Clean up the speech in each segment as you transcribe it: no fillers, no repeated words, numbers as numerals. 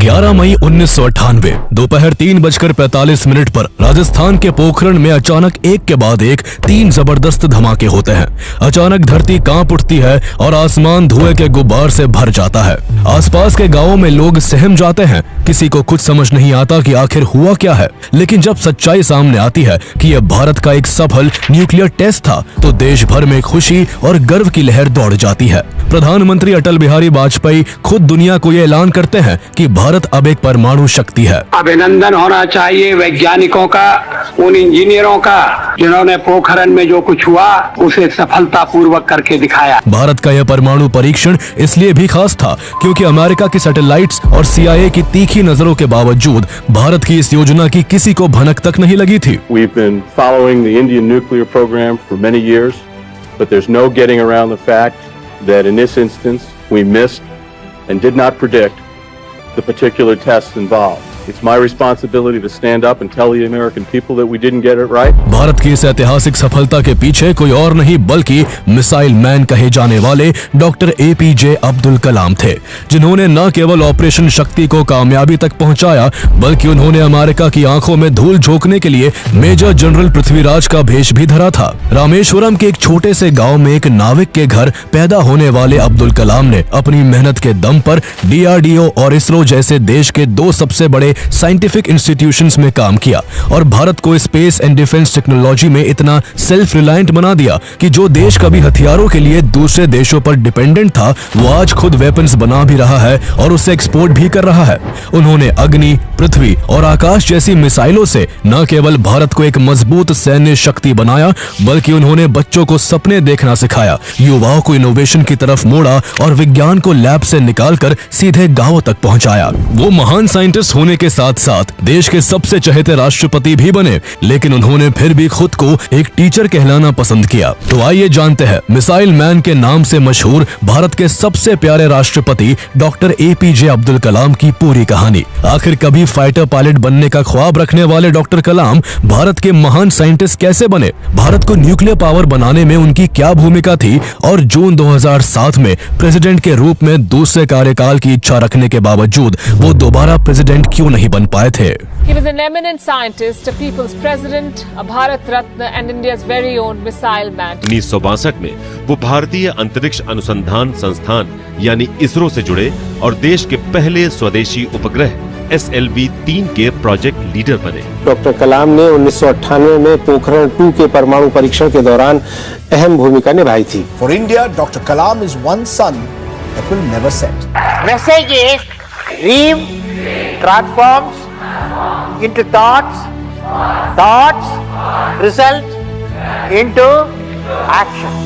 11 मई 1998 दोपहर 3:45 पर राजस्थान के पोखरण में अचानक एक के बाद एक 3 जबरदस्त धमाके होते हैं। अचानक धरती कांप उठती है और आसमान धुएं के गुब्बार से भर जाता है। आसपास के गांवों में लोग सहम जाते हैं। किसी को कुछ समझ नहीं आता कि आखिर हुआ क्या है। लेकिन जब सच्चाई सामने आती है कि यह भारत का एक सफल न्यूक्लियर टेस्ट था, तो देश भर में खुशी और गर्व की लहर दौड़ जाती है। प्रधानमंत्री अटल बिहारी वाजपेयी खुद दुनिया को ये ऐलान करते हैं कि भारत अब एक परमाणु शक्ति है। अभिनंदन होना चाहिए वैज्ञानिकों का, उन इंजीनियरों का जिन्होंने पोखरण में जो कुछ हुआ उसे सफलतापूर्वक करके दिखाया। भारत का यह परमाणु परीक्षण इसलिए भी खास था क्योंकि अमेरिका की सैटेलाइट्स और CIA की तीखी नजरों के बावजूद भारत की इस योजना की किसी को भनक तक नहीं लगी थी। We've been following the Indian nuclear program for many years, but there's no getting around the fact that in this instance we missed and did not predict the particular tests involved. It's my responsibility to stand up and tell the American people that we didn't get it right. Bharat की इस ऐतिहासिक सफलता के पीछे कोई और नहीं बल्कि मिसाइल मैन कहे जाने वाले डॉक्टर APJ अब्दुल कलाम थे, जिन्होंने न केवल ऑपरेशन शक्ति को कामयाबी तक पहुंचाया, बल्कि उन्होंने अमेरिका की आंखों में धूल झोंकने के लिए मेजर जनरल पृथ्वीराज का भेष भी धरा था। रामेश्वरम के एक छोटे से गाँव में एक नाविक के घर पैदा होने वाले अब्दुल कलाम ने अपनी मेहनत के दम पर DRDO और ISRO जैसे देश के 2 सबसे बड़े साइंटिफिक इंस्टीट्यूशंस में काम किया और भारत को स्पेस एंड डिफेंस टेक्नोलॉजी में इतना सेल्फ रिलायंट बना दिया कि जो देश कभी हथियारों के लिए दूसरे देशों पर डिपेंडेंट था, वो आज खुद वेपन्स बना भी रहा है और उसे एक्सपोर्ट भी कर रहा है। उन्होंने अग्नि, पृथ्वी और आकाश जैसी मिसाइलों से न केवल भारत को एक मजबूत सैन्य शक्ति बनाया, बल्कि उन्होंने बच्चों को सपने देखना सिखाया, युवाओं को इनोवेशन की तरफ मोड़ा और विज्ञान को लैब से निकालकर सीधे गांवों तक पहुंचाया। वो महान साइंटिस्ट होने के साथ साथ देश के सबसे चहेते राष्ट्रपति भी बने, लेकिन उन्होंने फिर भी खुद को एक टीचर कहलाना पसंद किया। तो आइए जानते हैं मिसाइल मैन के नाम से मशहूर भारत के सबसे प्यारे राष्ट्रपति डॉक्टर APJ अब्दुल कलाम की पूरी कहानी। आखिर कभी फाइटर पायलट बनने का ख्वाब रखने वाले डॉक्टर कलाम भारत के महान साइंटिस्ट कैसे बने, भारत को न्यूक्लियर पावर बनाने में उनकी क्या भूमिका थी और जून 2007 में प्रेसिडेंट के रूप में दूसरे कार्यकाल की इच्छा रखने के बावजूद वो दोबारा प्रेसिडेंट क्यों नहीं बन पाए थे। He was an eminent scientist, a people's president, a Bharat Ratna and India's very own missile man. 1962 में वो भारतीय अंतरिक्ष अनुसंधान संस्थान यानी ISRO से जुड़े और देश के पहले स्वदेशी उपग्रह SLV-3 के प्रोजेक्ट लीडर बने। डॉक्टर कलाम ने 1998 में पोखरण 2 के परमाणु परीक्षण के दौरान अहम भूमिका निभाई थी। For India, Dr. Kalam is one sun that will never set. Message is dream transforms into thoughts, thoughts result into action.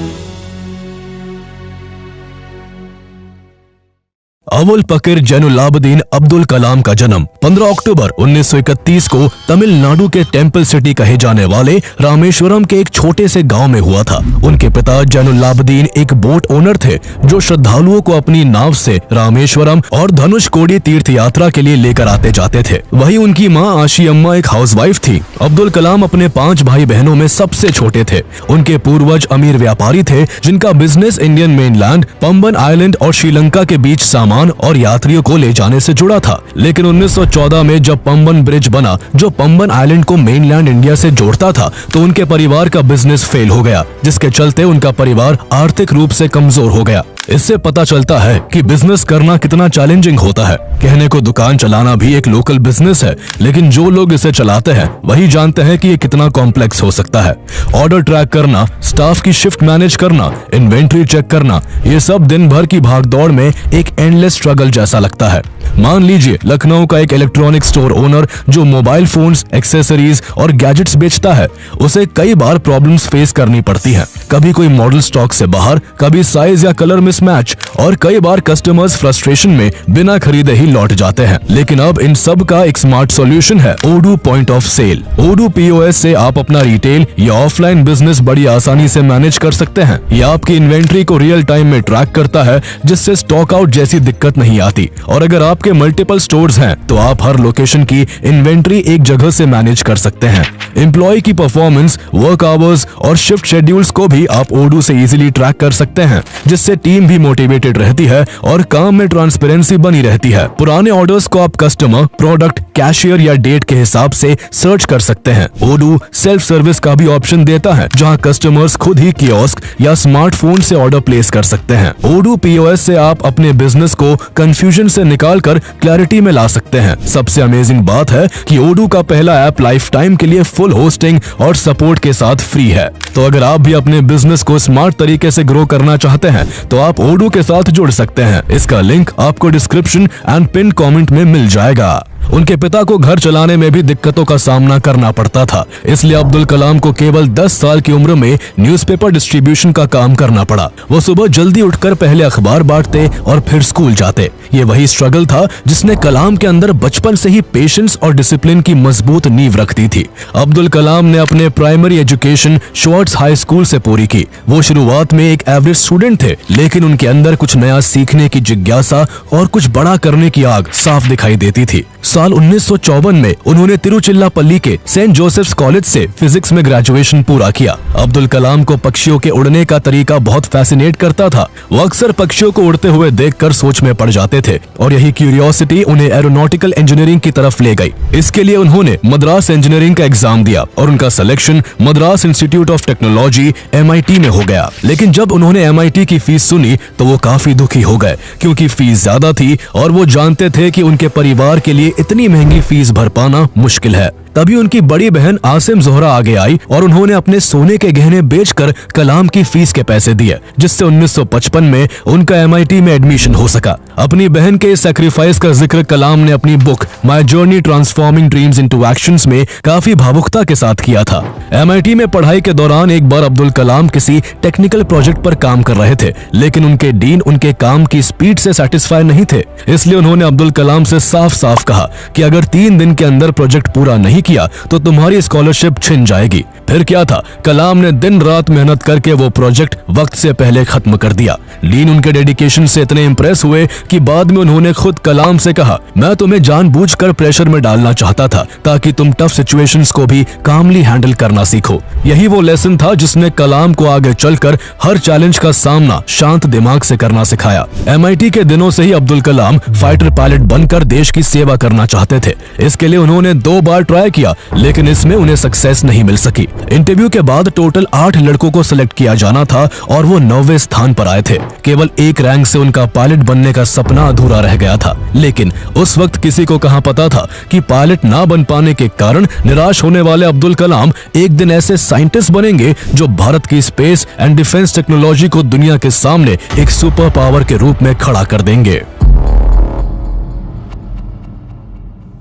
Avul पकीर जैनुलाब्दीन अब्दुल कलाम का जन्म 15 अक्टूबर 1931 को तमिलनाडु के टेम्पल सिटी कहे जाने वाले रामेश्वरम के एक छोटे से गांव में हुआ था। उनके पिता जैनुलाब्दीन एक बोट ओनर थे जो श्रद्धालुओं को अपनी नाव से रामेश्वरम और धनुषकोडी तीर्थ यात्रा के लिए लेकर आते जाते थे। वहीं उनकी मां आशी अम्मा एक हाउसवाइफ थी। अब्दुल कलाम अपने 5 भाई बहनों में सबसे छोटे थे। उनके पूर्वज अमीर व्यापारी थे जिनका business Indian mainland, Pamban island और श्रीलंका के बीच सामान और यात्रियों को ले जाने से जुड़ा था। लेकिन 1914 में जब पंबन ब्रिज बना जो पंबन आइलैंड को मेनलैंड इंडिया से जोड़ता था, तो उनके परिवार का बिजनेस फेल हो गया, जिसके चलते उनका परिवार आर्थिक रूप से कमजोर हो गया। इससे पता चलता है कि बिजनेस करना कितना चैलेंजिंग होता है। कहने को दुकान चलाना भी एक लोकल बिजनेस है, लेकिन जो लोग इसे चलाते हैं वही जानते हैं कि ये कितना कॉम्प्लेक्स हो सकता है। ऑर्डर ट्रैक करना, स्टाफ की शिफ्ट मैनेज करना, इन्वेंट्री चेक करना, ये सब दिन भर की भागदौड़ में एक एंडलेस स्ट्रगल जैसा लगता है। मान लीजिए लखनऊ का एक इलेक्ट्रॉनिक स्टोर ओनर जो मोबाइल फोन्स, एक्सेसरीज और गैजेट्स बेचता है, उसे कई बार प्रॉब्लम्स फेस करनी पड़ती हैं। कभी कोई मॉडल स्टॉक से बाहर, कभी साइज या कलर मिसमैच और कई बार कस्टमर्स फ्रस्ट्रेशन में बिना खरीदे ही लौट जाते हैं। लेकिन अब इन सब का एक स्मार्ट सॉल्यूशन है, ओडू point of cell. Odu POS से आप अपना रिटेल या ऑफलाइन बिजनेस बड़ी आसानी से मैनेज कर सकते हैं। यह आपकी इन्वेंट्री को रियल टाइम में ट्रैक करता है, जिससे स्टॉक आउट जैसी दिक्कत नहीं आती। और अगर आपके मल्टीपल स्टोर्स हैं तो आप हर लोकेशन की इन्वेंट्री एक जगह से मैनेज कर सकते हैं। एम्प्लॉय की परफॉर्मेंस, वर्क आवर्स और शिफ्ट शेड्यूल्स को भी आप ओडू से इजीली ट्रैक कर सकते हैं, जिससे टीम भी मोटिवेटेड रहती है और काम में ट्रांसपेरेंसी बनी रहती है। पुराने ऑर्डर्स को आप कस्टमर, प्रोडक्ट, कैशियर या डेट के हिसाब से सर्च कर सकते हैं। ओडू सेल्फ सर्विस का भी ऑप्शन देता है, जहां कस्टमर्स खुद ही कियोस्क या स्मार्टफोन से ऑर्डर प्लेस कर सकते हैं। ओडू पीओएस से आप अपने बिजनेस को कंफ्यूजन से निकालकर क्लैरिटी में ला सकते हैं। सबसे अमेजिंग बात है कि ओडू का पहला ऐप लाइफ टाइम के लिए फुल होस्टिंग और सपोर्ट के साथ फ्री है। तो अगर आप भी अपने बिजनेस को स्मार्ट तरीके से ग्रो करना चाहते हैं तो आप ओडू के साथ जुड़ सकते हैं। इसका लिंक आपको डिस्क्रिप्शन एंड पिन कमेंट में मिल जाएगा। उनके पिता को घर चलाने में भी दिक्कतों का सामना करना पड़ता था, इसलिए अब्दुल कलाम को केवल 10 साल की उम्र में न्यूज़पेपर डिस्ट्रीब्यूशन का काम करना पड़ा। वो सुबह जल्दी उठकर पहले अखबार बांटते और फिर स्कूल जाते। ये वही स्ट्रगल था जिसने कलाम के अंदर बचपन से ही पेशेंस और डिसिप्लिन की मजबूत नींव रख दी थी। अब्दुल कलाम ने अपने primary education shorts high school से पूरी की। वो शुरुआत में एक एवरेज स्टूडेंट थे, लेकिन उनके अंदर कुछ नया सीखने की जिज्ञासा और कुछ बड़ा करने की आग साफ दिखाई देती थी। साल 1954 में उन्होंने तिरुचिरापल्ली के सेंट जोसेफ्स कॉलेज से फिजिक्स में ग्रेजुएशन पूरा किया। अब्दुल कलाम को पक्षियों के उड़ने का तरीका बहुत फैसिनेट करता था। वो अक्सर पक्षियों को उड़ते हुए देखकर सोच में पड़ जाते थे और यही क्यूरियोसिटी उन्हें एरोनॉटिकल इंजीनियरिंग की तरफ ले गई। इसके लिए उन्होंने मद्रास इंजीनियरिंग का एग्जाम दिया और उनका selection Madras institute of technology MIT में हो गया। लेकिन जब उन्होंने MIT की फीस सुनी तो वो काफी दुखी हो गए, क्योंकि फीस ज्यादा थी और वो जानते थे कि उनके परिवार के लिए इतनी महंगी फीस भर पाना मुश्किल है। तभी उनकी बड़ी बहन आसिम जोहरा आगे आई और उन्होंने अपने सोने के गहने बेचकर कलाम की फीस के पैसे दिए, जिससे 1955 में उनका MIT में एडमिशन हो सका। अपनी बहन के सैक्रिफाइस का जिक्र कलाम ने अपनी book my journey transforming dreams into actions में काफी भावुकता के साथ किया था। MIT में पढ़ाई के दौरान एक बार अब्दुल कलाम किसी टेक्निकल प्रोजेक्ट पर काम कर रहे थे, लेकिन उनके डीन उनके काम की स्पीड से सेटिस्फाई नहीं थे। इसलिए उन्होंने अब्दुल कलाम से साफ साफ कहा कि अगर 3 दिन के अंदर प्रोजेक्ट पूरा नहीं किया तो तुम्हारी स्कॉलरशिप छिन जाएगी। फिर क्या था, कलाम ने दिन रात मेहनत करके वो प्रोजेक्ट वक्त से पहले खत्म कर दिया। डीन उनके डेडिकेशन से इतने इंप्रेस हुए कि बाद में उन्होंने खुद कलाम से कहा, मैं तुम्हें जानबूझकर प्रेशर में डालना चाहता था ताकि तुम टफ सिचुएशंस को भी कामली हैंडल करना सीखो। यही वो लेसन था जिसने कलाम को आगे चलकर हर चैलेंज का सामना शांत दिमाग से करना सिखाया। MIT के दिनों से ही अब्दुल कलाम फाइटर पायलट बनकर देश की सेवा करना चाहते थे। इसके लिए उन्होंने 2 बार ट्राई किया, लेकिन इसमें उन्हें सक्सेस नहीं मिल सकी। इंटरव्यू के बाद टोटल 8 लड़कों को सिलेक्ट किया जाना था और वो 9वें स्थान पर आए थे। केवल 1 रैंक से उनका पायलट बनने का सपना अधूरा रह गया था। लेकिन उस वक्त किसी को कहां पता था कि पायलट ना बन पाने के कारण निराश होने वाले अब्दुल कलाम एक दिन ऐसे साइंटिस्ट बनेंगे जो भारत की स्पेस एंड डिफेंस टेक्नोलॉजी को दुनिया के सामने एक सुपर पावर के रूप में खड़ा कर देंगे।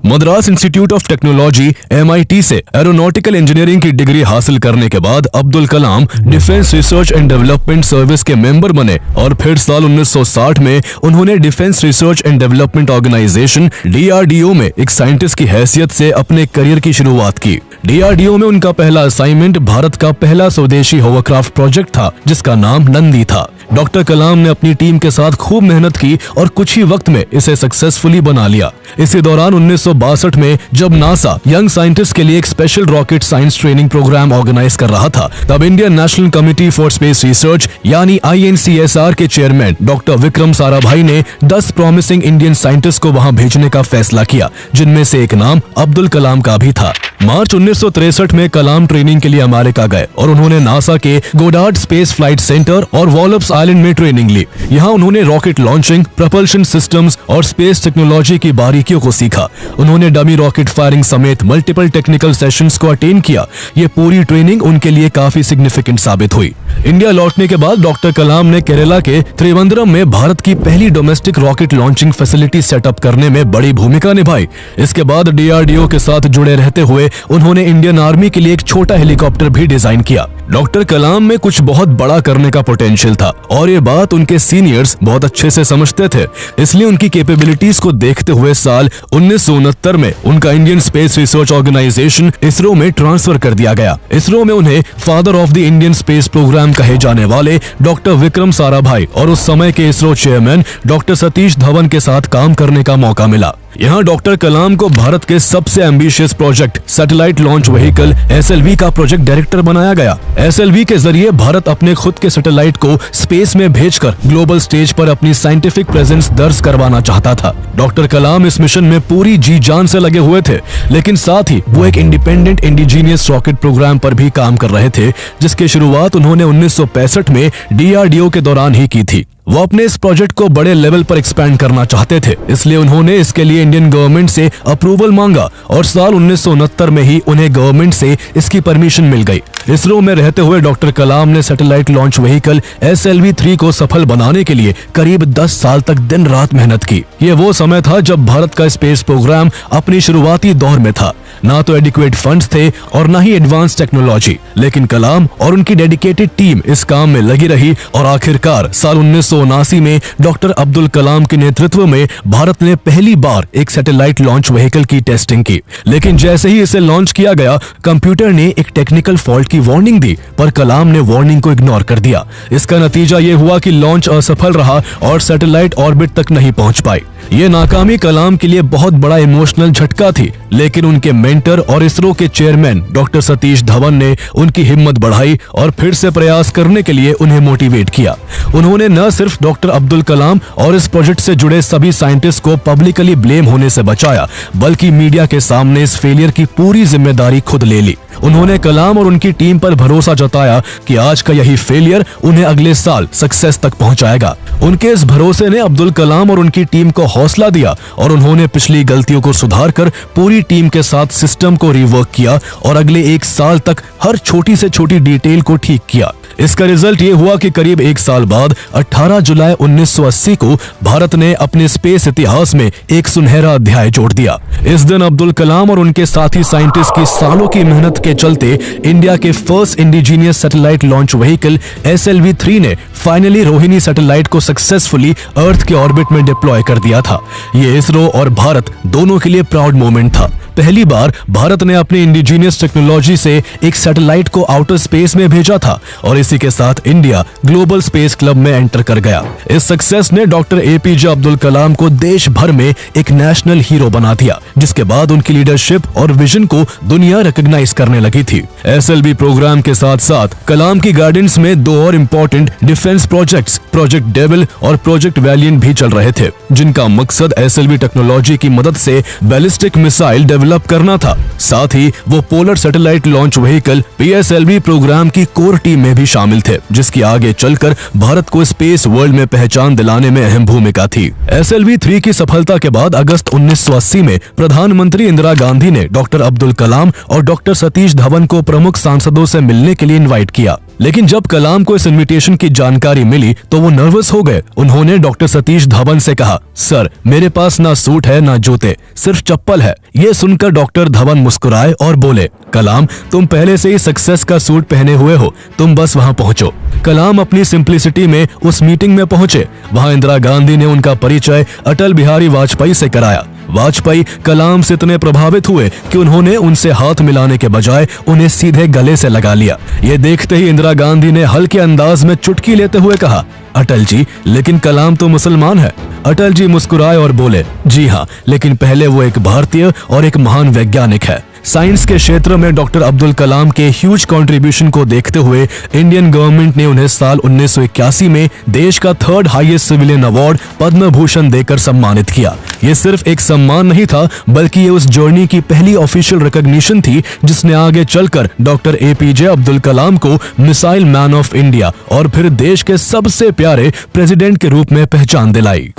Madras institute of technology MIT से एरोनॉटिकल इंजीनियरिंग की डिग्री हासिल करने के बाद Abdul Kalam defence research and development service के मेंबर बने और फिर साल 1960 में उन्होंने defence research and development organisation DRDO में एक साइंटिस्ट की हैसियत से अपने करियर की शुरुआत की। DRDO में उनका पहला असाइनमेंट भारत का पहला स्वदेशी होवरक्राफ्ट प्रोजेक्ट था, जिसका नाम नंदी था। डॉक्टर कलाम ने अपनी टीम के साथ खूब मेहनत की और कुछ ही वक्त में इसे सक्सेसफुली बना लिया। इसी दौरान 1962 में जब नासा यंग साइंटिस्ट के लिए एक special rocket science training programme organise कर रहा था, तब Indian National Committee for Space Research यानी INCSR के चेयरमैन डॉक्टर विक्रम साराभाई ने 10 प्रॉमिसिंग इंडियन साइंटिस्ट को वहां भेजने का फैसला किया, जिनमें से एक नाम अब्दुल कलाम का भी था। मार्च 1963 में कलाम ट्रेनिंग के लिए अमेरिका गए और उन्होंने नासा के गोडार्ड स्पेस फ्लाइट सेंटर और वॉलप्स आइलैंड में ट्रेनिंग ली। यहाँ उन्होंने रॉकेट लॉन्चिंग, प्रपल्शन सिस्टम्स और स्पेस टेक्नोलॉजी की बारीकियों को सीखा। उन्होंने डमी रॉकेट फायरिंग समेत मल्टीपल टेक्निकल सेशंस को अटेंड किया। ये पूरी ट्रेनिंग उनके लिए काफी सिग्निफिकेंट साबित हुई। इंडिया लौटने के बाद डॉक्टर कलाम ने केरला के त्रिवेंद्रम में भारत की पहली domestic rocket launching facility setup करने में बड़ी भूमिका निभाई। इसके बाद DRDO के साथ जुड़े रहते हुए हुए उन्होंने इंडियन आर्मी के लिए एक छोटा हेलीकॉप्टर भी डिजाइन किया। डॉक्टर कलाम में कुछ बहुत बड़ा करने का पोटेंशियल था और ये बात उनके सीनियर्स बहुत अच्छे से समझते थे, इसलिए उनकी कैपेबिलिटीज को देखते हुए साल 1969 में उनका Indian Space Research Organisation ISRO में ट्रांसफर कर दिया गया। इसरो में उन्हें father of the Indian space programme कहे जाने वाले डॉक्टर विक्रम साराभाई और उस समय के इसरो चेयरमैन डॉक्टर सतीश धवन के साथ काम करने का मौका मिला। यहाँ डॉक्टर कलाम को भारत के सबसे ambitious project satellite launch vehicle SLV का प्रोजेक्ट डायरेक्टर बनाया गया। SLV के जरिए भारत अपने खुद के सैटेलाइट को स्पेस में भेजकर ग्लोबल स्टेज पर अपनी साइंटिफिक प्रेजेंस दर्ज करवाना चाहता था। डॉक्टर कलाम इस मिशन में पूरी जी जान से लगे हुए थे, लेकिन साथ ही वो एक इंडिपेंडेंट इंडिजीनियस रॉकेट प्रोग्राम पर भी काम कर रहे थे, जिसकी शुरुआत उन्होंने 1965 में DRDO के दौरान ही की थी। वो अपने इस प्रोजेक्ट को बड़े लेवल पर एक्सपैंड करना चाहते थे, इसलिए उन्होंने इसके लिए इंडियन गवर्नमेंट से अप्रूवल मांगा और साल 1969 में ही उन्हें गवर्नमेंट से इसकी परमिशन मिल गई। इसरो में रहते हुए डॉक्टर कलाम ने सैटेलाइट लॉन्च व्हीकल SLV-3 को सफल बनाने के लिए करीब 10 साल तक दिन रात मेहनत की। ये वो समय था जब भारत का स्पेस प्रोग्राम अपनी शुरुआती दौर में था। ना तो एडिक्वेट फंड्स थे और ना ही एडवांस टेक्नोलॉजी, लेकिन कलाम और उनकी डेडिकेटेड टीम इस काम में लगी रही और आखिरकार साल 1979 में डॉक्टर अब्दुल कलाम के नेतृत्व में भारत ने पहली बार एक सैटेलाइट लॉन्च व्हीकल की टेस्टिंग की। लेकिन जैसे ही इसे लॉन्च किया गया, कंप्यूटर ने एक टेक्निकल फॉल्ट की वार्निंग दी, पर कलाम ने वार्निंग को इग्नोर कर दिया। इसका नतीजा ये हुआ कि लॉन्च असफल रहा और सैटेलाइट ऑर्बिट तक नहीं पहुंच पाई। ये नाकामी कलाम के लिए बहुत बड़ा इमोशनल झटका थी, लेकिन उनके मेंटर और इसरो के चेयरमैन डॉक्टर सतीश धवन ने उनकी हिम्मत बढ़ाई और फिर से प्रयास करने के लिए उन्हें मोटिवेट किया। उन्होंने न सिर्फ डॉक्टर अब्दुल कलाम और इस प्रोजेक्ट से जुड़े सभी साइंटिस्ट को पब्लिकली ब्लेम होने से बचाया, बल्कि मीडिया के सामने इस फेलियर की पूरी जिम्मेदारी खुद ले ली। उन्होंने कलाम और उनकी टीम पर भरोसा जताया कि आज का यही फेलियर उन्हें अगले साल सक्सेस तक पहुंचाएगा। उनके इस भरोसे ने अब्दुल कलाम और उनकी टीम को हौसला दिया और उन्होंने पिछली गलतियों को सुधारकर पूरी टीम के साथ सिस्टम को रिवर्क किया और अगले 1 साल तक हर छोटी से छोटी डिटेल को ठीक किया। इसका रिजल्ट ये हुआ कि करीब 1 साल बाद 18 जुलाई 1980 को भारत ने अपने स्पेस इतिहास में एक सुनहरा अध्याय जोड़ दिया। इस दिन अब्दुल कलाम और उनके साथी साइंटिस्ट की सालों की मेहनत के चलते इंडिया के first indigenous satellite launch vehicle SLV-3 ने फाइनली रोहिणी सैटेलाइट को सक्सेसफुली अर्थ के ऑर्बिट में डिप्लॉय कर दिया था। ये इसरो और भारत दोनों के लिए प्राउड मोमेंट था। पहली बार भारत ने अपनी इंडिजीनियस टेक्नोलॉजी से एक सैटेलाइट को आउटर स्पेस में भेजा था और इसी के साथ इंडिया ग्लोबल स्पेस क्लब में एंटर कर गया। इस सक्सेस ने डॉक्टर APJ अब्दुल कलाम को देश भर में एक नेशनल हीरो बना दिया, जिसके बाद उनकी लीडरशिप और विजन को दुनिया रिकॉग्नाइज करने लगी थी। SLV प्रोग्राम के साथ साथ कलाम की गाइडेंस में 2 और important defence projects, project devil और प्रोजेक्ट वैलिएंट भी चल रहे थे, जिनका मकसद SLV टेक्नोलॉजी की मदद से बैलिस्टिक मिसाइल डेवलप करना था। साथ ही वो polar satellite launch vehicle PSLV programme की कोर टीम में भी शामिल थे, जिसकी आगे चलकर भारत को स्पेस वर्ल्ड में पहचान दिलाने में अहम भूमिका थी। SLV-3 की सफलता के बाद अगस्त 1980 में प्रधानमंत्री इंदिरा गांधी ने डॉक्टर अब्दुल कलाम और डॉक्टर सतीश धवन को प्रमुख सांसदों से मिलने के लिए इनवाइट किया। लेकिन जब कलाम को इस इनविटेशन की जानकारी मिली तो वो नर्वस हो गए। उन्होंने डॉक्टर सतीश धवन से कहा, सर मेरे पास ना सूट है ना जूते, सिर्फ चप्पल है। ये सुनकर डॉक्टर धवन मुस्कुराए और बोले, कलाम तुम पहले से ही सक्सेस का सूट पहने हुए हो, तुम बस वहाँ पहुँचो। कलाम अपनी सिंप्लिसिटी में उस मीटिंग में पहुंचे। वहाँ इंदिरा गांधी ने उनका परिचय अटल बिहारी वाजपेयी से कराया। वाजपेयी कलाम से इतने प्रभावित हुए कि उन्होंने उनसे हाथ मिलाने के बजाय उन्हें सीधे गले से लगा लिया। ये देखते ही इंदिरा गांधी ने हल्के अंदाज में चुटकी लेते हुए कहा, अटल जी लेकिन कलाम तो मुसलमान है। अटल जी मुस्कुराए और बोले, जी हाँ, लेकिन पहले वो एक भारतीय और एक महान वैज्ञानिक है। साइंस के क्षेत्र में डॉक्टर अब्दुल कलाम के ह्यूज कंट्रीब्यूशन को देखते हुए इंडियन गवर्नमेंट ने उन्हें साल 1981 में देश का 3rd highest civilian award Padma Bhushan देकर सम्मानित किया। ये सिर्फ एक सम्मान नहीं था, बल्कि ये उस जर्नी की पहली ऑफिशियल रिकॉग्निशन थी जिसने आगे चलकर डॉक्टर APJ अब्दुल कलाम को मिसाइल मैन ऑफ इंडिया और फिर देश के सबसे प्यारे प्रेसिडेंट के रूप में पहचान दिलाई।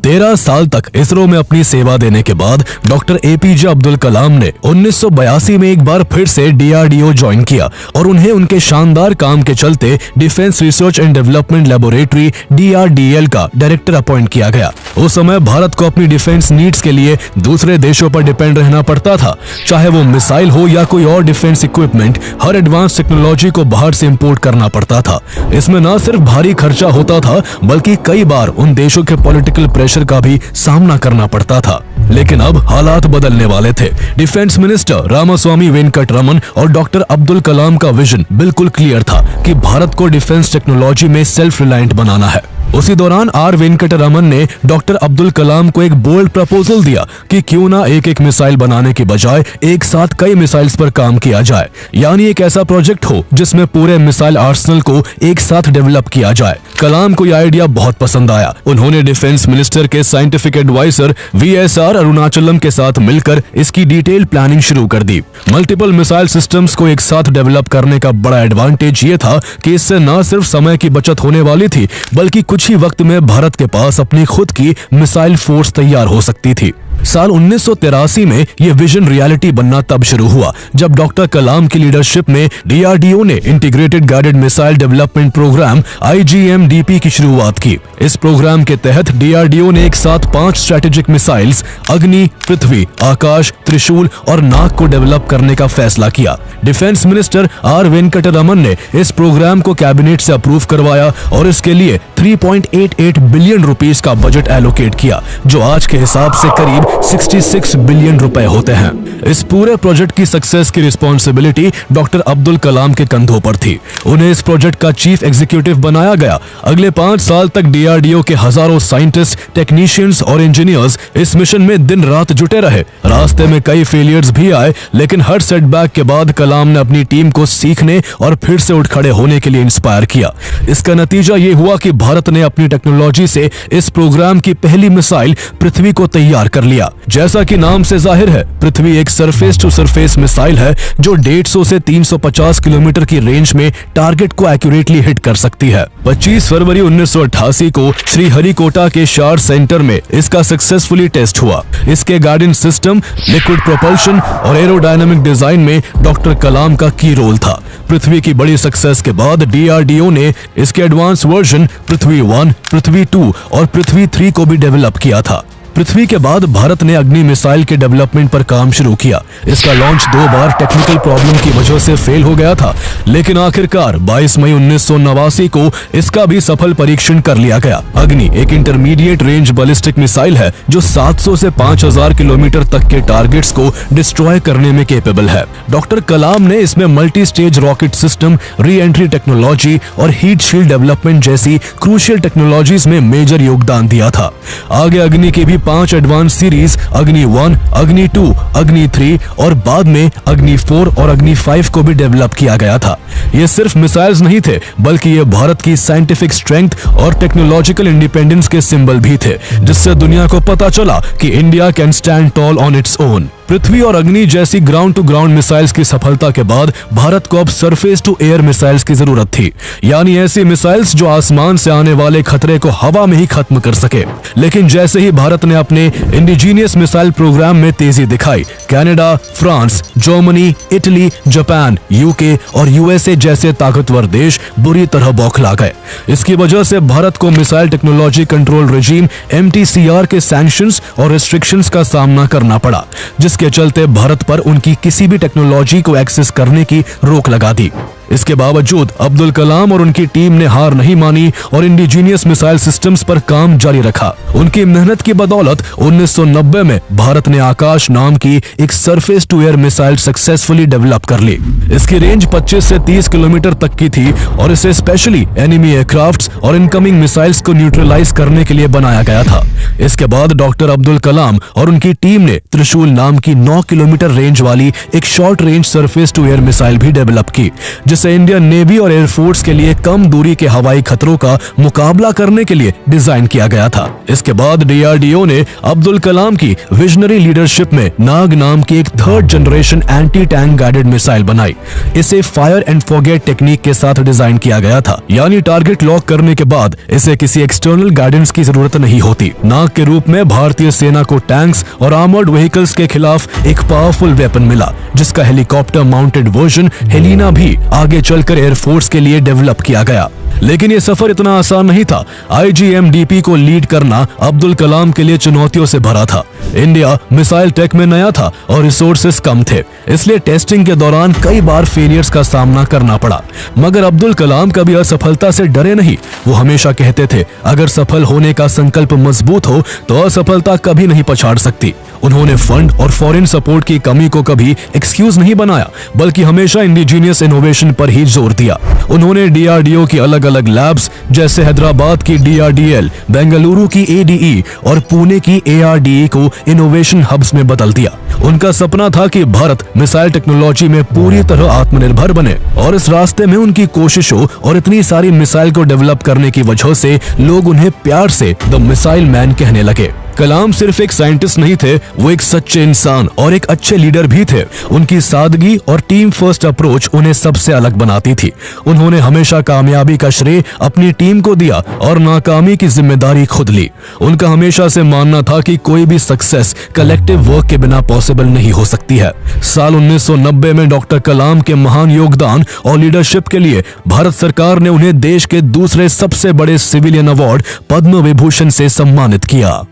13 साल तक इसरो में अपनी सेवा देने के बाद डॉक्टर एपीजे अब्दुल कलाम ने 1982 में एक बार फिर से डीआरडीओ ज्वाइन किया और उन्हें उनके शानदार काम के चलते defence research and development laboratory DRDL का डायरेक्टर अपॉइंट किया गया। उस समय भारत को अपनी डिफेंस नीड्स के लिए दूसरे देशों पर डिपेंड रहना पड़ता था, चाहे वो मिसाइल हो या कोई और डिफेंस इक्विपमेंट। हर एडवांस टेक्नोलॉजी को बाहर से इंपोर्ट करना पड़ता था। इसमें न सिर्फ भारी खर्चा होता था बल्कि कई बार उन देशों के पॉलिटिकल प्रेशर का भी सामना करना पड़ता था। लेकिन अब हालात बदलने वाले थे। डिफेंस मिनिस्टर रामास्वामी वेंकटरमन और डॉक्टर अब्दुल कलाम का विजन बिल्कुल क्लियर था कि भारत को डिफेंस टेक्नोलॉजी में सेल्फ रिलायंट बनाना है। उसी दौरान आर वेंकटरमन ने डॉक्टर अब्दुल कलाम को एक बोल्ड प्रपोजल दिया कि क्यों ना एक मिसाइल बनाने के बजाय एक साथ कई मिसाइल्स पर काम किया जाए, यानी एक ऐसा प्रोजेक्ट हो जिसमें पूरे मिसाइल आर्सेनल को एक साथ डेवलप किया जाए। कलाम को यह आइडिया बहुत पसंद आया। उन्होंने डिफेंस मिनिस्टर के साइंटिफिक एडवाइजर VSR अरुणाचलम के साथ मिलकर इसकी डिटेल प्लानिंग शुरू कर दी। मल्टीपल मिसाइल सिस्टम्स को एक साथ डेवलप करने का बड़ा एडवांटेज ये था कि इससे न सिर्फ समय की बचत होने वाली थी बल्कि कुछ ही वक्त में भारत के पास अपनी खुद की मिसाइल फोर्स तैयार हो सकती थी। साल 1983 में यह विजन रियलिटी बनना तब शुरू हुआ जब डॉक्टर कलाम की लीडरशिप में DRDO ने integrated guided missile development programme IGMDP की शुरुआत की। इस प्रोग्राम के तहत DRDO ने एक साथ 5 स्ट्रेटेजिक मिसाइल्स अग्नि, पृथ्वी, आकाश, त्रिशूल और नाग को डेवलप करने का फैसला किया। डिफेंस मिनिस्टर आर वेंकटरमन ने इस प्रोग्राम को कैबिनेट से अप्रूव करवाया और इसके लिए 3.88 बिलियन रुपीस का बजट एलोकेट किया, जो आज के हिसाब से करीब 66 बिलियन रुपए होते हैं। इस पूरे प्रोजेक्ट की सक्सेस की रिस्पॉन्सिबिलिटी डॉक्टर अब्दुल कलाम के कंधों पर थी। उन्हें इस प्रोजेक्ट का चीफ एग्जीक्यूटिव बनाया गया। अगले 5 साल तक DRDO के हजारों साइंटिस्ट, टेक्नीशियंस और इंजीनियर्स इस मिशन में दिन रात जुटे रहे। रास्ते में कई फेलियर्स भी आए, लेकिन हर सेटबैक के बाद कलाम ने अपनी टीम को सीखने और फिर से उठ खड़े होने के लिए इंस्पायर किया। इसका नतीजा ये हुआ कि भारत ने अपनी टेक्नोलॉजी से इस प्रोग्राम की पहली मिसाइल पृथ्वी को तैयार कर लिया। जैसा कि नाम से जाहिर है, पृथ्वी एक सरफेस टू सरफेस मिसाइल है जो 150 से 350 किलोमीटर की रेंज में टारगेट को एक्यूरेटली हिट कर सकती है। 25 फरवरी 1988 को श्रीहरिकोटा के शार सेंटर में इसका सक्सेसफुली टेस्ट हुआ। इसके गाइडेंस सिस्टम, लिक्विड प्रोपल्शन और एरोडायनामिक डिजाइन में डॉक्टर कलाम का की रोल था। पृथ्वी की बड़ी सक्सेस के बाद DRDO ने इसके एडवांस वर्जन पृथ्वी 1, पृथ्वी 2 और पृथ्वी 3 को भी डेवलप किया था। पृथ्वी के बाद भारत ने अग्नि मिसाइल के डेवलपमेंट पर काम शुरू किया। इसका लॉन्च 2 बार टेक्निकल प्रॉब्लम की वजह से फेल हो गया था, लेकिन आखिरकार 22 मई 1989 को इसका भी सफल परीक्षण कर लिया गया। अग्नि एक इंटरमीडिएट रेंज बैलिस्टिक मिसाइल है जो 700 से 5000 किलोमीटर तक के टारगेट्स को डिस्ट्रॉय करने में केपेबल है। डॉक्टर कलाम ने इसमें multi stage rocket system, re entry technology और हीट शील्ड डेवलपमेंट जैसी क्रूशियल टेक्नोलॉजीज में मेजर योगदान दिया था। आगे अग्नि के भी 5 एडवांस सीरीज अग्नि 1, अग्नि 2, अग्नि 3 और बाद में अग्नि 4 और अग्नि 5 को भी डेवलप किया गया था। ये सिर्फ मिसाइल्स नहीं थे, बल्कि ये भारत की साइंटिफिक स्ट्रेंथ और टेक्नोलॉजिकल इंडिपेंडेंस के सिंबल भी थे, जिससे दुनिया को पता चला कि India can stand tall on its own. Prithvi और अग्नि जैसी ग्राउंड टू ग्राउंड मिसाइल्स की सफलता के बाद भारत को अब सरफेस टू एयर मिसाइल्स की जरूरत थी, यानी ऐसी मिसाइल्स जो आसमान से आने वाले खतरे को हवा में ही खत्म कर सके। लेकिन जैसे ही भारत ने अपने इंडिजीनियस मिसाइल प्रोग्राम में तेजी दिखाई, Canada, France, Germany, Italy, Japan, UK और USA जैसे ताकतवर देश बुरी तरह बौखला गए। इसकी वजह से भारत को missile technology control regime MTCR के सैंक्शंस और रिस्ट्रिक्शंस का सामना करना पड़ा, जिसके चलते भारत पर उनकी किसी भी टेक्नोलॉजी को एक्सेस करने की रोक लगा दी। इसके बावजूद अब्दुल कलाम और उनकी टीम ने हार नहीं मानी और इंडिजीनियस मिसाइल सिस्टम्स पर काम जारी रखा। उनकी मेहनत की बदौलत 1990 में भारत ने आकाश नाम की एक surface to air missile successfully develop कर ली। इसकी रेंज 25 से 30 किलोमीटर तक की थी और इसे स्पेशली एनिमी एयरक्राफ्ट्स और इनकमिंग मिसाइल्स को न्यूट्रलाइज करने के लिए बनाया गया था। इसके बाद डॉक्टर अब्दुल कलाम और उनकी टीम ने त्रिशूल नाम की 9 किलोमीटर रेंज वाली एक short range surface to air missile भी डेवलप की, जिसे इंडियन नेवी और एयरफोर्स के लिए कम दूरी के हवाई खतरों का मुकाबला करने के लिए डिजाइन किया गया था। इसके बाद डीआरडीओ ने अब्दुल कलाम की विजनरी लीडरशिप में नाग नाम की एक 3rd generation anti tank guided missile बनाई। इसे फायर एंड फॉरगेट टेक्निक के साथ डिजाइन किया गया था, यानी टारगेट लॉक करने के बाद इसे किसी एक्सटर्नल गाइडेंस की जरूरत नहीं होती। नाग के रूप में भारतीय सेना को टैंक्स और आर्मर्ड व्हीकल्स के खिलाफ एक पावरफुल वेपन मिला, जिसका हेलीकॉप्टर माउंटेड वर्जन हेलिना भी आगे चलकर एयरफोर्स के लिए डेवलप किया गया। लेकिन ये सफर इतना आसान नहीं था। IGMDP को लीड करना अब्दुल कलाम के लिए चुनौतियों से भरा था। इंडिया मिसाइल टेक में नया था और रिसोर्सेस कम थे, इसलिए टेस्टिंग के दौरान कई बार फेलियर्स का सामना करना पड़ा। मगर अब्दुल कलाम कभी असफलता से डरे नहीं। वो हमेशा कहते थे, अगर सफल होने का संकल्प मजबूत हो तो असफलता कभी नहीं पछाड़ सकती। उन्होंने फंड और फॉरेन सपोर्ट की कमी को कभी एक्सक्यूज नहीं बनाया, बल्कि हमेशा इंडिजीनियस इनोवेशन पर ही जोर दिया। उन्होंने डीआरडीओ की अलग अलग लैब्स जैसे हैदराबाद की DRDL, बेंगलुरु की ADE और पुणे की ARDE को इनोवेशन हब्स में बदल दिया। उनका सपना था कि भारत मिसाइल टेक्नोलॉजी में पूरी तरह आत्मनिर्भर बने, और इस रास्ते में उनकी कोशिशों और इतनी सारी मिसाइल को डेवलप करने की वजह से लोग उन्हें प्यार से द मिसाइल मैन कहने लगे। कलाम सिर्फ एक साइंटिस्ट नहीं थे, वो एक सच्चे इंसान और एक अच्छे लीडर भी थे। उनकी सादगी और टीम फर्स्ट अप्रोच उन्हें सबसे अलग बनाती थी। उन्होंने हमेशा कामयाबी का श्रेय अपनी टीम को दिया और नाकामी की जिम्मेदारी खुद ली। उनका हमेशा से मानना था कि कोई भी सक्सेस कलेक्टिव वर्क के बिना पॉसिबल नहीं हो सकती है। साल 1990 में डॉक्टर कलाम के महान योगदान और लीडरशिप के लिए भारत सरकार ने उन्हें देश के दूसरे सबसे बड़े सिविलियन अवार्ड पद्म विभूषण से सम्मानित किया।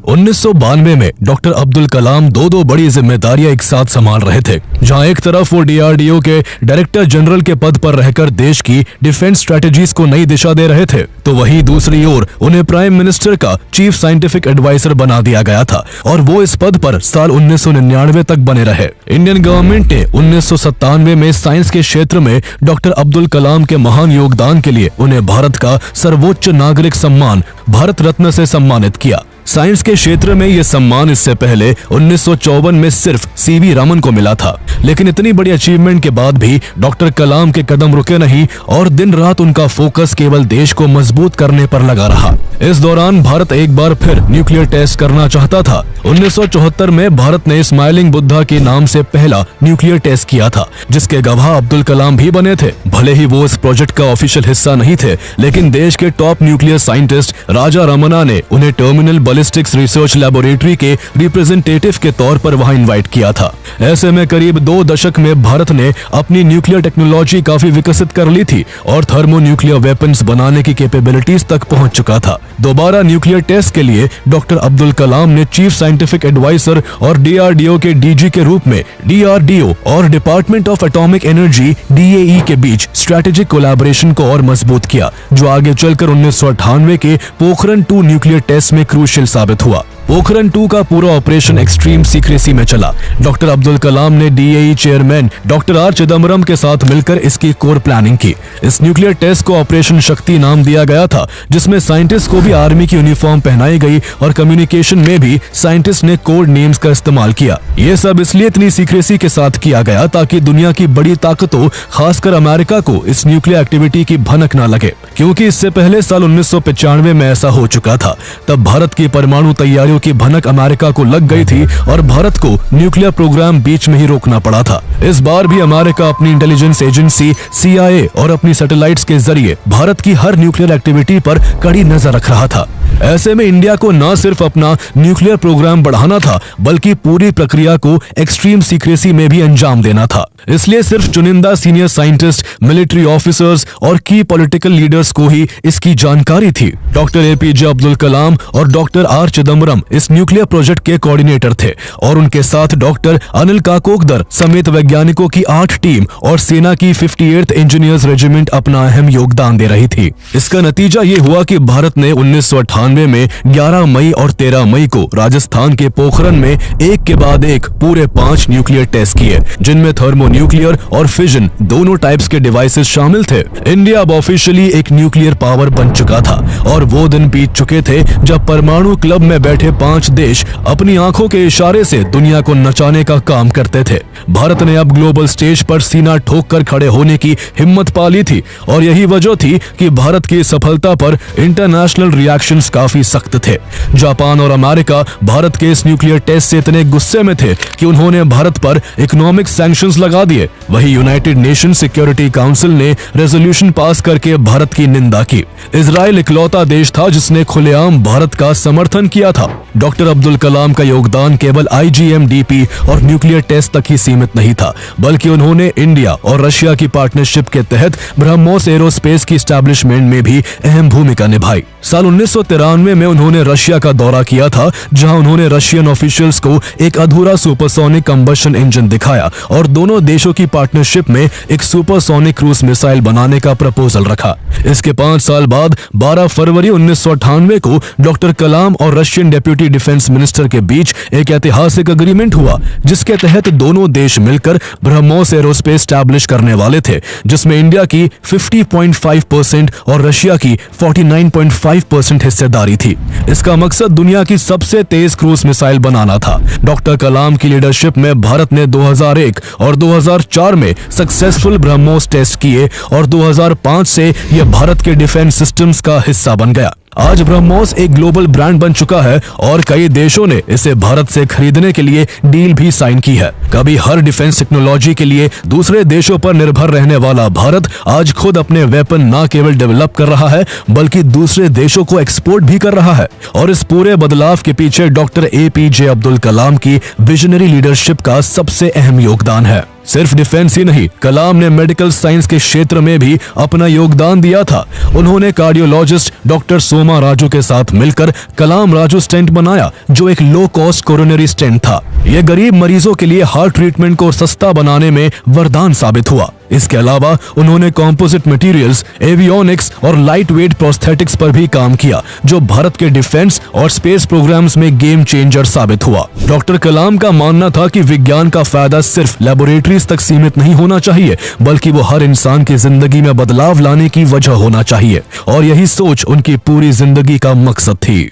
1992 में डॉक्टर अब्दुल कलाम दो बड़ी जिम्मेदारियां एक साथ संभाल रहे थे। जहां एक तरफ वो डीआरडीओ के डायरेक्टर जनरल के पद पर रहकर देश की डिफेंस स्ट्रेटजीज को नई दिशा दे रहे थे, तो वहीं दूसरी ओर उन्हें प्राइम मिनिस्टर का चीफ साइंटिफिक एडवाइजर बना दिया गया था, और वो इस पद पर साल 1999 तक बने रहे। इंडियन गवर्नमेंट ने 1997 में साइंस के क्षेत्र में डॉक्टर अब्दुल कलाम के महान योगदान के लिए उन्हें भारत का सर्वोच्च नागरिक सम्मान भारत रत्न से सम्मानित किया। साइंस के क्षेत्र में यह सम्मान इससे पहले 1954 में सिर्फ सीवी रमन को मिला था। लेकिन इतनी बड़ी अचीवमेंट के बाद भी डॉक्टर कलाम के कदम रुके नहीं और दिन रात उनका फोकस केवल देश को मजबूत करने पर लगा रहा। इस दौरान भारत एक बार फिर न्यूक्लियर टेस्ट करना चाहता था। 1974 में भारत ने स्माइलिंग बुद्धा के नाम से पहला न्यूक्लियर टेस्ट किया था, जिसके गवाह अब्दुल कलाम भी बने थे। भले ही वो इस प्रोजेक्ट का ऑफिशियल हिस्सा नहीं थे, लेकिन देश के top nuclear scientist Raja Ramanna ने उन्हें टर्मिनल बैलिस्टिक्स रिसर्च लैबोरेटरी के रिप्रेजेंटेटिव के तौर पर वहां इनवाइट किया था। ऐसे में करीब 2 दशक में भारत ने अपनी न्यूक्लियर टेक्नोलॉजी काफी विकसित कर ली थी और थर्मोन्यूक्लियर वेपन्स बनाने की कैपेबिलिटीज तक पहुंच चुका था। दोबारा न्यूक्लियर टेस्ट के लिए डॉक्टर अब्दुल कलाम ने चीफ साइंटिफिक एडवाइजर और डीआरडीओ के डीजी के रूप में डीआरडीओ और department of atomic energy DAE के बीच स्ट्रेटेजिक कोलैबोरेशन को और मजबूत किया, जो आगे चलकर 1998 के पोखरण 2 न्यूक्लियर टेस्ट में क्रूशियल साबित हुआ। पोखरण 2 का पूरा ऑपरेशन एक्सट्रीम सीक्रेसी में चला। डॉक्टर अब्दुल कलाम ने DAE chairman doctor R Chidambaram के साथ मिलकर इसकी कोर प्लानिंग की। इस न्यूक्लियर टेस्ट को ऑपरेशन शक्ति नाम दिया गया था, जिसमें साइंटिस्ट को भी आर्मी की यूनिफॉर्म पहनाई गई और कम्युनिकेशन में भी साइंटिस्ट ने कोड नेम्स का इस्तेमाल किया। ये सब इसलिए इतनी सीक्रेसी के साथ किया गया ताकि दुनिया की बड़ी ताकतों, खासकर अमेरिका को इस न्यूक्लियर एक्टिविटी की भनक न लगे, क्योंकि इससे पहले साल 1995 में ऐसा हो चुका था। तब भारत की परमाणु तैयारियों की भनक अमेरिका को लग गई थी और भारत को न्यूक्लियर प्रोग्राम बीच में ही रोकना पड़ा था। इस बार भी अमेरिका अपनी इंटेलिजेंस एजेंसी CIA और अपनी सैटेलाइट्स के जरिए भारत की हर न्यूक्लियर एक्टिविटी पर कड़ी नजर रख रहा था। ऐसे में इंडिया को न सिर्फ अपना न्यूक्लियर प्रोग्राम बढ़ाना था, बल्कि पूरी प्रक्रिया को एक्सट्रीम सीक्रेसी में भी अंजाम देना था। इसलिए सिर्फ चुनिंदा सीनियर साइंटिस्ट, मिलिट्री ऑफिसर्स और की पॉलिटिकल लीडर्स को ही इसकी जानकारी थी। डॉक्टर APJ अब्दुल कलाम और डॉक्टर R चिदम्बरम इस न्यूक्लियर प्रोजेक्ट के कोऑर्डिनेटर थे और उनके साथ डॉक्टर अनिल काकोदर समेत वैज्ञानिकों की 8 टीम और सेना की 58th इंजीनियर्स रेजिमेंट अपना अहम योगदान दे रही थी। इसका नतीजा ये हुआ कि भारत ने 1998 1993 में 11 मई और 13 मई को राजस्थान के पोखरण में एक के बाद एक पूरे 5 न्यूक्लियर टेस्ट किए, जिनमें थर्मोन्यूक्लियर और फिजन दोनों टाइप्स के डिवाइसेस शामिल थे। इंडिया अब ऑफिशियली एक न्यूक्लियर पावर बन चुका था और वो दिन बीत चुके थे जब परमाणु क्लब में बैठे 5 देश अपनी आंखों के इशारे से दुनिया को नचाने का काम करते थे। भारत ने अब ग्लोबल स्टेज पर सीना ठोक कर खड़े होने की हिम्मत पा ली थी और यही वजह थी कि भारत की सफलता पर इंटरनेशनल रिएक्शंस काफी सख्त थे। जापान और अमेरिका भारत के इस न्यूक्लियर टेस्ट से इतने गुस्से में थे कि उन्होंने भारत पर इकोनॉमिक सैंक्शंस लगा दिए। वही यूनाइटेड नेशन सिक्योरिटी काउंसिल ने रेजोल्यूशन पास करके भारत की निंदा की। इजराइल इकलौता देश था जिसने खुलेआम भारत का समर्थन किया था। डॉक्टर अब्दुल कलाम का योगदान केवल IGM-DP और न्यूक्लियर टेस्ट तक ही सीमित नहीं था, बल्कि उन्होंने इंडिया और रशिया की पार्टनरशिप के तहत ब्रह्मोस एरोस्पेस की एस्टैब्लिशमेंट में भी अहम भूमिका निभाई। साल 1993 में उन्होंने रशिया का दौरा किया था, जहां उन्होंने रशियन ऑफिशियल्स को एक अधूरा सुपरसोनिक कंबशन इंजन दिखाया और दोनों देशों की पार्टनरशिप में एक सुपरसोनिक क्रूज मिसाइल बनाने का प्रपोजल रखा। इसके 5 साल बाद 12 फरवरी 1998 को डॉक्टर कलाम और रशियन डेप्यूटी डिफेंस मिनिस्टर के बीच एक ऐतिहासिक एग्रीमेंट हुआ, जिसके तहत दोनों देश मिलकर ब्रह्मोस एरोस्पेस स्टैब्लिश करने वाले थे, जिसमें इंडिया की 50.5% और रशिया की 49.5% हिस्सेदारी थी। इसका मकसद दुनिया की सबसे तेज क्रूज मिसाइल बनाना था। डॉक्टर कलाम की लीडरशिप में भारत ने 2001 और 2004 में सक्सेसफुल ब्रह्मोस टेस्ट किए और 2005 से यह भारत के डिफेंस सिस्टम्स का हिस्सा बन गया। आज ब्रह्मोस एक ग्लोबल ब्रांड बन चुका है और कई देशों ने इसे भारत से खरीदने के लिए डील भी साइन की है। कभी हर डिफेंस टेक्नोलॉजी के लिए दूसरे देशों पर निर्भर रहने वाला भारत आज खुद अपने वेपन न केवल डेवलप कर रहा है, बल्कि दूसरे देशों को एक्सपोर्ट भी कर रहा है। और इस पूरे बदलाव के पीछे डॉक्टर APJ अब्दुल कलाम की विजनरी लीडरशिप का सबसे अहम योगदान है। सिर्फ डिफेंस ही नहीं, कलाम ने मेडिकल साइंस के क्षेत्र में भी अपना योगदान दिया था। उन्होंने कार्डियोलॉजिस्ट डॉक्टर सोमा राजू के साथ मिलकर कलाम राजू स्टेंट बनाया, जो एक लो कॉस्ट कोरोनरी स्टेंट था। यह गरीब मरीजों के लिए हार्ट ट्रीटमेंट को सस्ता बनाने में वरदान साबित हुआ। इसके अलावा उन्होंने कंपोजिट मटेरियल्स, एवियोनिक्स और लाइट वेट प्रोस्थेटिक्स पर भी काम किया, जो भारत के डिफेंस और स्पेस प्रोग्राम्स में गेम चेंजर साबित हुआ। डॉक्टर कलाम का मानना था कि विज्ञान का फायदा सिर्फ लेबोरेटरीज तक सीमित नहीं होना चाहिए, बल्कि वो हर इंसान की जिंदगी में बदलाव लाने की वजह होना चाहिए, और यही सोच उनकी पूरी जिंदगी का मकसद थी।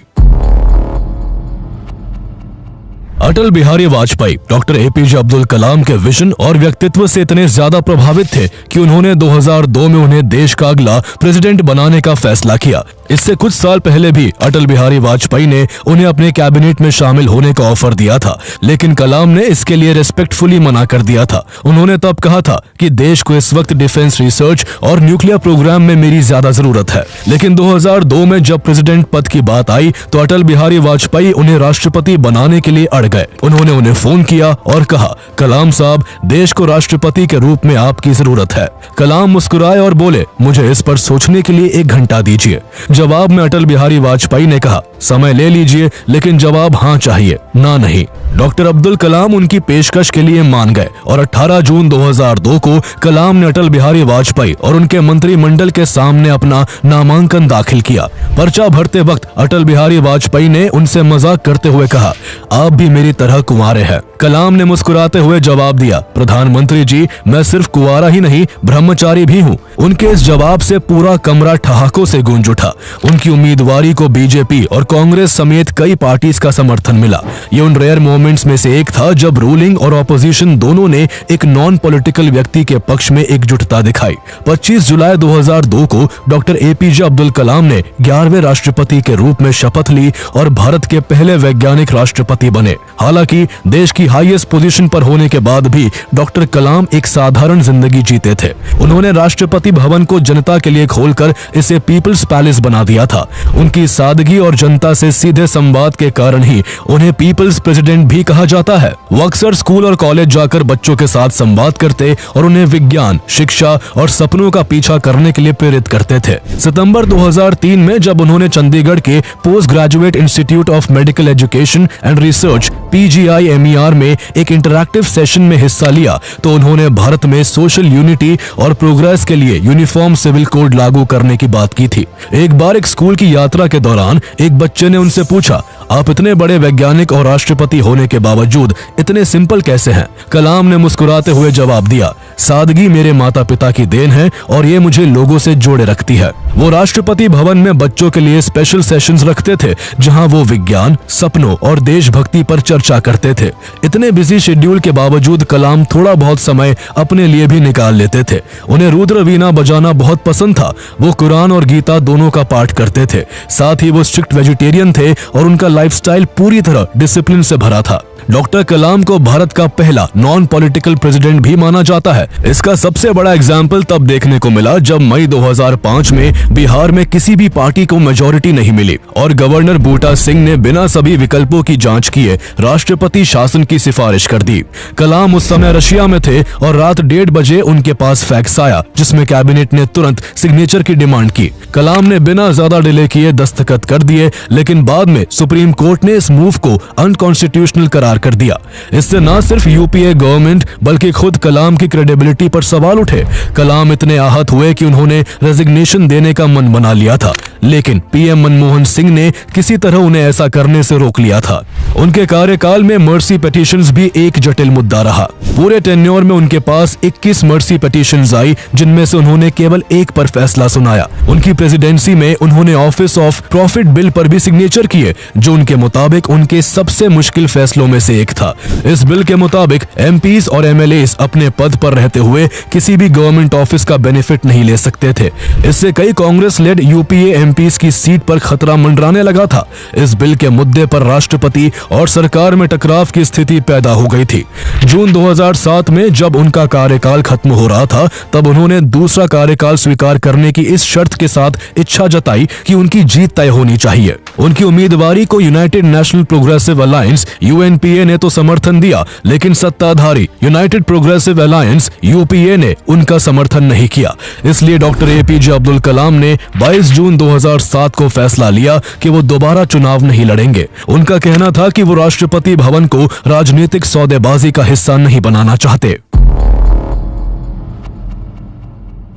अटल बिहारी वाजपेयी डॉक्टर APJ अब्दुल कलाम के विजन और व्यक्तित्व से इतने ज्यादा प्रभावित थे कि उन्होंने 2002 में उन्हें देश का अगला प्रेसिडेंट बनाने का फैसला किया। इससे कुछ साल पहले भी अटल बिहारी वाजपेयी ने उन्हें अपने कैबिनेट में शामिल होने का ऑफर दिया था, लेकिन कलाम ने इसके लिए रिस्पेक्टफुली मना कर दिया था। उन्होंने तब कहा था कि देश को इस वक्त डिफेंस रिसर्च और न्यूक्लियर प्रोग्राम में मेरी ज्यादा जरूरत है। लेकिन 2002 में जब प्रेसिडेंट पद की बात आई तो अटल बिहारी वाजपेयी उन्हें राष्ट्रपति बनाने के लिए अड़ गए। उन्होंने उन्हें फोन किया और कहा, कलाम साहब, देश को राष्ट्रपति के रूप में आपकी जरूरत है। कलाम मुस्कुराए और बोले, मुझे इस पर सोचने के लिए 1 घंटा दीजिए। जवाब में अटल बिहारी वाजपेयी ने कहा, समय ले लीजिए, लेकिन जवाब हाँ चाहिए, ना नहीं। डॉक्टर अब्दुल कलाम उनकी पेशकश के लिए मान गए और 18 जून 2002 को कलाम ने अटल बिहारी वाजपेयी और उनके मंत्रिमंडल के सामने अपना नामांकन दाखिल किया। पर्चा भरते वक्त अटल बिहारी वाजपेयी ने उनसे मजाक करते हुए कहा, आप भी मेरी तरह कुंवारे हैं। कलाम ने मुस्कुराते हुए जवाब दिया, प्रधानमंत्री जी, मैं सिर्फ कुंवारा ही नहीं, ब्रह्मचारी भी हूँ। उनके इस जवाब से पूरा कमरा ठहाकों से गूंज उठा। उनकी उम्मीदवारी को बीजेपी और कांग्रेस समेत कई पार्टीज का समर्थन मिला। ये उन रेयर मोमेंट्स में से एक था जब रूलिंग और ऑपोजिशन दोनों ने एक नॉन पॉलिटिकल व्यक्ति के पक्ष में एकजुटता दिखाई। 25 जुलाई 2002 को डॉक्टर APJ अब्दुल कलाम ने 11वें राष्ट्रपति के रूप में शपथ ली और भारत के पहले वैज्ञानिक राष्ट्रपति बने। हालांकि देश की हाईएस्ट पोजीशन पर होने के बाद भी डॉक्टर कलाम एक साधारण जिंदगी जीते थे। उन्होंने राष्ट्रपति भवन को जनता के लिए खोलकर इसे पीपल्स पैलेस बना दिया था। उनकी सादगी और जनता से सीधे संवाद के कारण ही उन्हें पीपल्स प्रेसिडेंट भी कहा जाता है। वो अक्सर स्कूल और कॉलेज जाकर बच्चों के साथ संवाद करते और उन्हें विज्ञान, शिक्षा और सपनों का पीछा करने के लिए प्रेरित करते थे। सितंबर 2003 में जब उन्होंने चंडीगढ़ के post graduate institute of medical education and research PGI-MER में एक इंटरैक्टिव सेशन में हिस्सा लिया तो उन्होंने भारत में सोशल यूनिटी और प्रोग्रेस के लिए यूनिफॉर्म सिविल कोड लागू करने की बात की थी। एक बार एक स्कूल की यात्रा के दौरान एक बच्चे ने उनसे पूछा, आप इतने बड़े वैज्ञानिक और राष्ट्रपति होने के बावजूद इतने सिंपल कैसे हैं? कलाम ने मुस्कुराते हुए जवाब दिया, सादगी मेरे माता पिता की देन है और ये मुझे लोगों से जोड़े रखती है। वो राष्ट्रपति भवन में बच्चों के लिए स्पेशल सेशंस रखते थे जहां वो विज्ञान, सपनों और देशभक्ति पर चर्चा करते थे। इतने बिजी शेड्यूल के बावजूद कलाम थोड़ा बहुत समय अपने लिए भी निकाल लेते थे। उन्हें रुद्र वीणा बजाना बहुत पसंद था। वो कुरान और गीता दोनों का पाठ करते थे। साथ ही वो स्ट्रिक्ट वेजिटेरियन थे और उनका लाइफस्टाइल पूरी तरह डिसिप्लिन से भरा था। डॉक्टर कलाम को भारत का पहला नॉन पॉलिटिकल प्रेसिडेंट भी माना जाता है। इसका सबसे बड़ा एग्जाम्पल तब देखने को मिला जब मई 2005 में बिहार में किसी भी पार्टी को मेजॉरिटी नहीं मिली और गवर्नर बूटा सिंह ने बिना सभी विकल्पों की जांच किए राष्ट्रपति शासन की सिफारिश कर दी। कलाम उस समय रशिया में थे और रात 1:30 बजे उनके पास फैक्स आया जिसमें कैबिनेट ने तुरंत सिग्नेचर की डिमांड की। कलाम ने बिना ज्यादा डिले किए दस्तखत कर दिए, लेकिन बाद में सुप्रीम कोर्ट ने इस मूव को अनकॉन्स्टिट्यूशनल करार कर दिया। इससे न सिर्फ यूपीए गवर्नमेंट बल्कि खुद कलाम की क्रेडिबिलिटी पर सवाल उठे। कलाम इतने आहत हुए कि उन्होंने रेजिग्नेशन देने का मन बना लिया था, लेकिन पीएम मनमोहन सिंह ने किसी तरह उन्हें ऐसा करने से रोक लिया था। उनके कार्यकाल में मर्सी पिटीशंस भी एक जटिल मुद्दा रहा। पूरे टेन्योर में उनके पास 21 मर्सी पिटीशंस आई, जिनमें से उन्होंने केवल एक पर फैसला सुनाया। उनकी प्रेसिडेंसी में उन्होंने ऑफिस ऑफ प्रॉफिट बिल पर भी सिग्नेचर किए, जो उनके मुताबिक उनके सबसे मुश्किल फैसलों में से एक था। इस बिल के मुताबिक एमपीज और एमएलएस अपने पद पर रहते हुए किसी भी गवर्नमेंट ऑफिस का बेनिफिट नहीं ले सकते थे। इससे कई कांग्रेस लेड यूपीए एमपीज की सीट पर खतरा मंडराने लगा था। इस बिल के मुद्दे पर राष्ट्रपति और सरकार में टकराव की स्थिति पैदा हो गई थी। जून 2007 में जब उनका कार्यकाल खत्म हो रहा था, तब उन्होंने दूसरा कार्यकाल स्वीकार करने की इस शर्त के साथ इच्छा जताई कि उनकी जीत तय होनी चाहिए। उनकी उम्मीदवारी को यूनाइटेड नेशनल प्रोग्रेसिव अलायंस यूएनपीए ने तो समर्थन दिया, लेकिन सत्ताधारी यूनाइटेड प्रोग्रेसिव अलायंस यूपीए ने उनका समर्थन नहीं किया। इसलिए डॉक्टर एपीजे अब्दुल कलाम ने 22 जून 2007 को फैसला लिया कि वो दोबारा चुनाव नहीं लड़ेंगे। उनका कहना था कि वो राष्ट्रपति भवन को राजनीतिक सौदेबाजी का हिस्सा नहीं बनाना चाहते।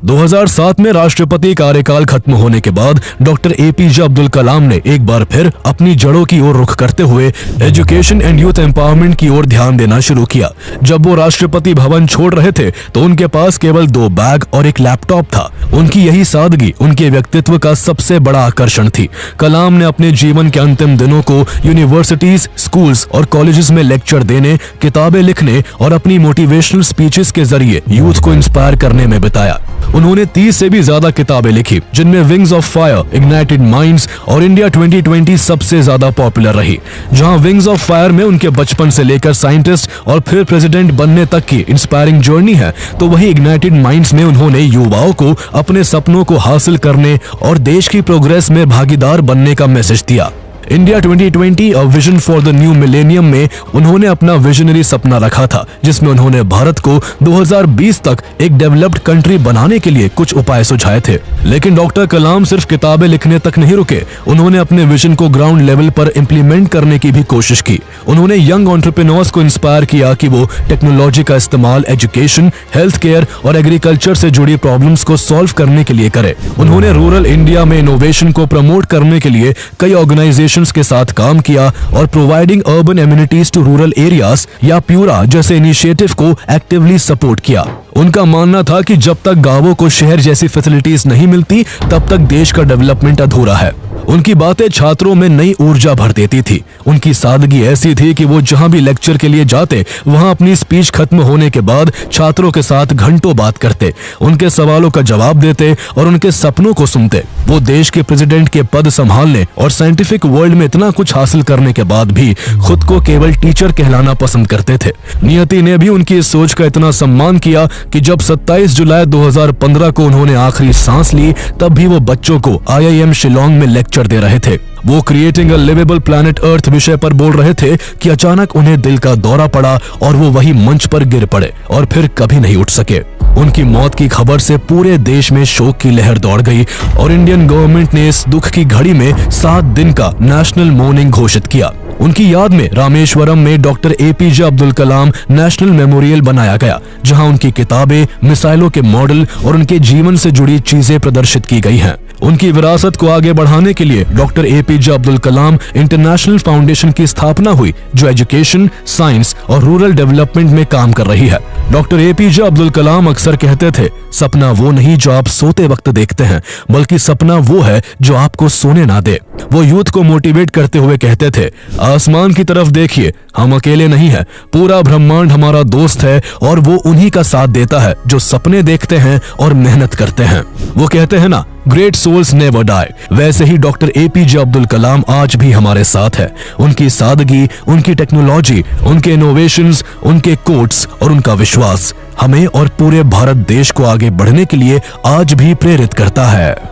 2007 में राष्ट्रपति कार्यकाल खत्म होने के बाद डॉक्टर एपीजे अब्दुल कलाम ने एक बार फिर अपनी जड़ों की ओर रुख करते हुए एजुकेशन एंड यूथ एम्पावरमेंट की ओर ध्यान देना शुरू किया। जब वो राष्ट्रपति भवन छोड़ रहे थे तो उनके पास केवल 2 बैग और एक लैपटॉप था। उनकी यही सादगी उनके व्यक्तित्व का सबसे बड़ा आकर्षण थी। कलाम ने अपने जीवन के अंतिम दिनों को यूनिवर्सिटीज, स्कूल्स और कॉलेजेस में लेक्चर देने, किताबें लिखने और अपनी मोटिवेशनल स्पीचेस के जरिए यूथ को इंस्पायर करने में बिताया। उन्होंने 30 से भी ज्यादा किताबें लिखी, जिनमें wings of fire, ignited minds और इंडिया 2020 सबसे ज्यादा पॉपुलर रही। जहां विंग्स ऑफ फायर में उनके बचपन से लेकर साइंटिस्ट और फिर प्रेसिडेंट बनने तक की इंस्पायरिंग जर्नी है, तो वही इग्नाइटेड माइंड्स में उन्होंने युवाओं को अपने सपनों को हासिल करने और देश की प्रोग्रेस में भागीदार बनने का मैसेज दिया। इंडिया 2020 और vision for the new millennium में उन्होंने अपना विजनरी सपना रखा था, जिसमें उन्होंने भारत को 2020 तक एक डेवलप्ड कंट्री बनाने के लिए कुछ उपाय सुझाए थे। लेकिन डॉक्टर कलाम सिर्फ किताबें लिखने तक नहीं रुके। उन्होंने अपने विजन को ग्राउंड लेवल पर इम्प्लीमेंट करने की भी कोशिश की। उन्होंने यंग एंटरप्रेन्योर्स को इंस्पायर किया कि वो टेक्नोलॉजी का इस्तेमाल एजुकेशन, हेल्थ केयर और एग्रीकल्चर से जुड़ी प्रॉब्लम्स को सॉल्व करने के लिए करे। उन्होंने रूरल इंडिया में इनोवेशन को प्रमोट करने के लिए कई ऑर्गेनाइजेशन के साथ काम किया और providing urban amenities to rural areas या प्यूरा जैसे इनिशिएटिव को एक्टिवली सपोर्ट किया। उनका मानना था कि जब तक गांवों को शहर जैसी फैसिलिटीज नहीं मिलती, तब तक देश का डेवलपमेंट अधूरा है। उनकी बातें छात्रों में नई ऊर्जा भर देती थी। उनकी सादगी ऐसी थी कि वो जहां भी लेक्चर के लिए जाते, वहां अपनी स्पीच खत्म होने के बाद छात्रों के साथ घंटों बात करते, उनके सवालों का जवाब देते और उनके सपनों को सुनते। वो देश के प्रेसिडेंट के पद संभालने और साइंटिफिक वर्ल्ड में इतना कुछ हासिल करने के बाद भी खुद को केवल टीचर कहलाना पसंद करते थे। नियति ने भी उनकी इस सोच का इतना सम्मान किया कि जब 27 जुलाई 2015 को उन्होंने आखिरी सांस ली, तब भी वो बच्चों को IIM शिलोंग में लेक्चर दे रहे थे। वो creating a liveable planet earth विषय पर बोल रहे थे कि अचानक उन्हें दिल का दौरा पड़ा और वो वही मंच पर गिर पड़े और फिर कभी नहीं उठ सके। उनकी मौत की खबर से पूरे देश में शोक की लहर दौड़ गई और इंडियन गवर्नमेंट ने इस दुख की घड़ी में 7 दिन का नेशनल मॉर्निंग घोषित किया। उनकी याद में रामेश्वरम में डॉक्टर एपीजे अब्दुल कलाम नेशनल मेमोरियल बनाया गया, जहां उनकी किताबें, मिसाइलों के मॉडल और उनके जीवन से जुड़ी चीजें प्रदर्शित की गई हैं। उनकी विरासत को आगे बढ़ाने के लिए डॉक्टर एपीजे अब्दुल कलाम इंटरनेशनल फाउंडेशन की स्थापना हुई, जो एजुकेशन, साइंस और रूरल डेवलपमेंट में काम कर रही है। डॉक्टर एपीजे अब्दुल कलाम अक्सर कहते थे, सपना वो नहीं जो आप सोते वक्त देखते हैं, बल्कि सपना वो है जो आपको सोने ना दे। वो यूथ को मोटिवेट करते हुए कहते थे, आसमान की तरफ देखिए, हम अकेले नहीं हैं, पूरा ब्रह्मांड हमारा दोस्त है और वो उन्हीं का साथ देता है जो सपने देखते हैं और मेहनत करते हैं। वो कहते हैं ना, ग्रेट सोल्स नेवर डाई। वैसे ही डॉक्टर एपीजे अब्दुल कलाम आज भी हमारे साथ है। उनकी सादगी, उनकी टेक्नोलॉजी, उनके इनोवेशंस, उनके कोट्स और उनका विश्वास हमें और पूरे भारत देश को आगे बढ़ने के लिए आज भी प्रेरित करता है।